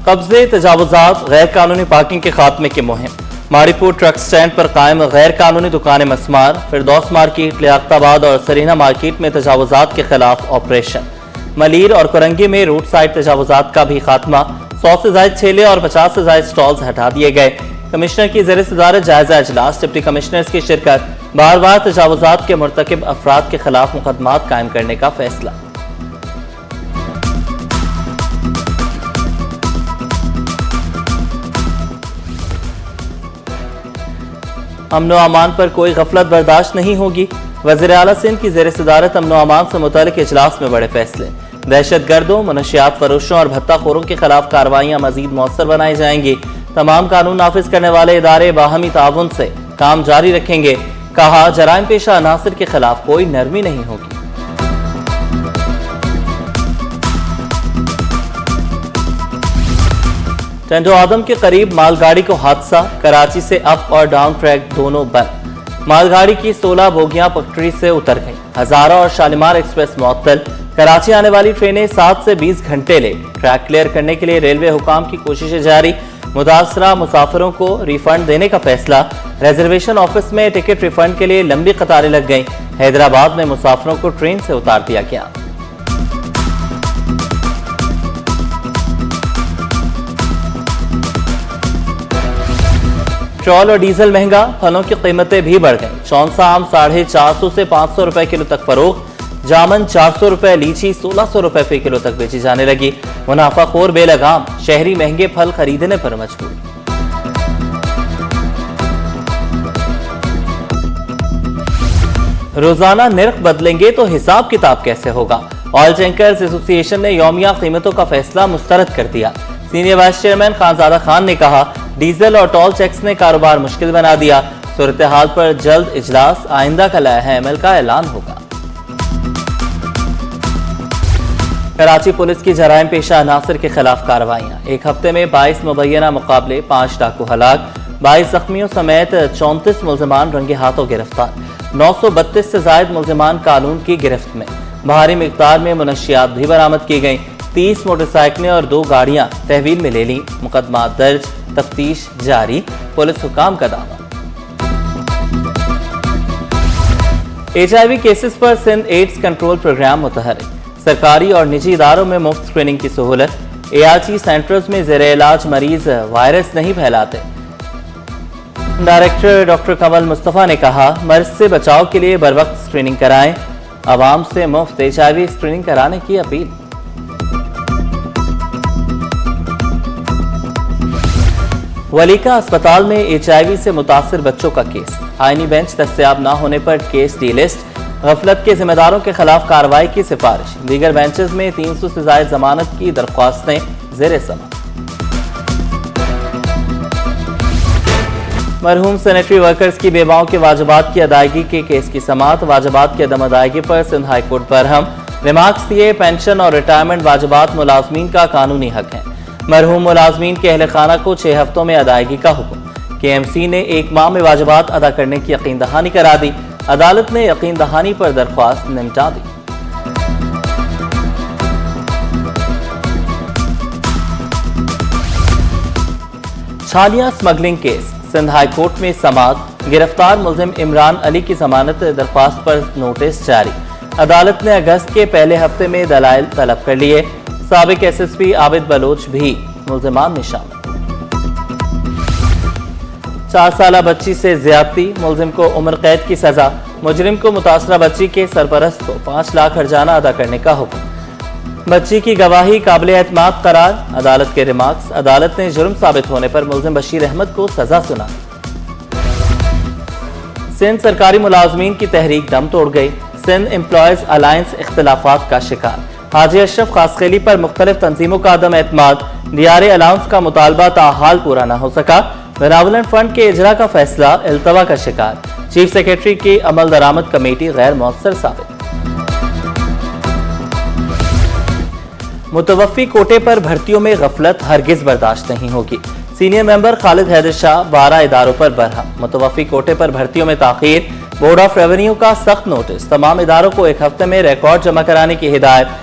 قبضے تجاوزات غیر قانونی پارکنگ کے خاتمے کی مہم ماڑی پور ٹرک سٹینڈ پر قائم غیر قانونی دکانیں مسمار فردوس مارکیٹ لیاقت آباد اور سرینا مارکیٹ میں تجاوزات کے خلاف آپریشن ملیر اور کرنگی میں روڈ سائڈ تجاوزات کا بھی خاتمہ 100 سے زائد ٹھیلے اور 50 سے زائد سٹالز ہٹا دیے گئے کمشنر کی زیر صدارت جائزہ اجلاس ڈپٹی کمشنرز کی شرکت بار بار تجاوزات کے مرتکب افراد کے خلاف مقدمات قائم کرنے کا فیصلہ امن و امان پر کوئی غفلت برداشت نہیں ہوگی وزیر اعلیٰ سندھ کی زیر صدارت امن و امان سے متعلق اجلاس میں بڑے فیصلے دہشت گردوں منشیات فروشوں اور بھتہ خوروں کے خلاف کارروائیاں مزید مؤثر بنائی جائیں گی تمام قانون نافذ کرنے والے ادارے باہمی تعاون سے کام جاری رکھیں گے کہا جرائم پیشہ عناصر کے خلاف کوئی نرمی نہیں ہوگی ٹنڈو آدم کے قریب مال گاڑی کو حادثہ کراچی سے اپ اور ڈاؤن ٹریک دونوں بند مال گاڑی کی 16 بوگیاں پٹری سے اتر گئیں ہزارہ اور شالیمار ایکسپریس معطل کراچی آنے والی ٹرینیں 7 سے 20 گھنٹے لیٹ ٹریک کلیئر کرنے کے لیے ریلوے حکام کی کوششیں جاری متاثرہ مسافروں کو ریفنڈ دینے کا فیصلہ ریزرویشن آفس میں ٹکٹ ریفنڈ کے لیے لمبی قطاریں لگ گئیں حیدرآباد میں مسافروں کو ٹرین سے اتار دیا گیا پٹرول اور ڈیزل مہنگا پھلوں کی قیمتیں بھی بڑھ گئیں چونسا آم 450 سے 500 روپے کلو تک فروخت جامن 400 روپے لیچی 1600 روپے فی کلو تک بیچی جانے لگی منافع خور بے لگام شہری مہنگے پھل خریدنے پر مجبور روزانہ نرخ بدلیں گے تو حساب کتاب کیسے ہوگا آئل ٹینکرز ایسوسی ایشن نے یومیہ قیمتوں کا فیصلہ مسترد کر دیا senior vice chairman Khanzada Khan نے کہا ڈیزل اور ٹول ٹیکس نے کاروبار مشکل بنا دیا صورتحال پر جلد اجلاس آئندہ کا لائحہ عمل کا اعلان ہوگا کراچی پولیس کی جرائم پیشہ عناصر کے خلاف کارروائیاں ایک ہفتے میں 22 مبینہ مقابلے 5 ڈاکو ہلاک 22 زخمیوں سمیت 34 ملزمان رنگے ہاتھوں گرفتار 932 سے زائد ملزمان قانون کی گرفت میں بھاری مقدار میں منشیات بھی برآمد کی گئیں 30 موٹر سائیکلیں اور 2 گاڑیاں تحویل میں لے لیں مقدمات درج تفتیش جاری پولیس حکام کا دعویٰ HIV کیسز پر سندھ ایڈز کنٹرول پروگرام متحرک سرکاری اور نجی اداروں میں مفت اسکریننگ کی سہولت ARG سینٹرز میں زیر علاج مریض وائرس نہیں پھیلاتے ڈائریکٹر ڈاکٹر کمل مصطفیٰ نے کہا مرض سے بچاؤ کے لیے بروقت اسکریننگ کرائیں عوام سے مفت HIV اسکریننگ کرانے کی اپیل ولیکہ اسپتال میں HIV سے متاثر بچوں کا کیس آئینی بینچ دستیاب نہ ہونے پر کیس ڈی لسٹ غفلت کے ذمہ داروں کے خلاف کارروائی کی سفارش دیگر بینچز میں 300 سے زائد ضمانت کی درخواستیں زیر سماعت مرحوم سینیٹری ورکرز کی بیواؤں کے واجبات کی ادائیگی کے کیس کی سماعت واجبات کی عدم ادائیگی پر سندھ ہائی کورٹ برہم ریمارکس دیے پینشن اور ریٹائرمنٹ واجبات ملازمین کا قانونی حق ہیں مرحوم ملازمین کے اہل خانہ کو 6 ہفتوں میں ادائیگی کا حکم KMC نے 1 ماہ میں واجبات ادا کرنے کی یقین دہانی کرا دی عدالت نے یقین دہانی پر درخواست نمٹا دی چھالیاں smuggling case Sindh high court میں سماعت گرفتار ملزم عمران علی کی ضمانت درخواست پر نوٹس جاری عدالت نے اگست کے پہلے ہفتے میں دلائل طلب کر لیے سابق SSP عابد بلوچ بھی ملزمان میں شامل 4 سالہ بچی سے زیادتی ملزم کو عمر قید کی سزا مجرم کو متاثرہ بچی کے سرپرست کو 5 لاکھ ہرجانہ ادا کرنے کا حکم بچی کی گواہی قابل اعتماد قرار عدالت کے ریمارکس عدالت نے جرم ثابت ہونے پر ملزم بشیر احمد کو سزا سنا سندھ سرکاری ملازمین کی تحریک دم توڑ گئی سندھ امپلائیز الائنس اختلافات کا شکار حاجی اشرف خاصخیلی پر مختلف تنظیموں کا عدم اعتماد ڈیارے الاؤنس کا مطالبہ تاحال پورا نہ ہو سکا بناولنٹ فنڈ کے اجرا کا فیصلہ التوا کا شکار چیف سیکریٹری کی عمل درآمد کمیٹی غیر مؤثر ثابت متوفی کوٹے پر بھرتیوں میں غفلت ہرگز برداشت نہیں ہوگی سینئر ممبر خالد حیدر شاہ 12 اداروں پر برہم متوفی کوٹے پر بھرتیوں میں تاخیر بورڈ آف ریونیو کا سخت نوٹس تمام اداروں کو 1 ہفتے میں ریکارڈ جمع کرانے کی ہدایت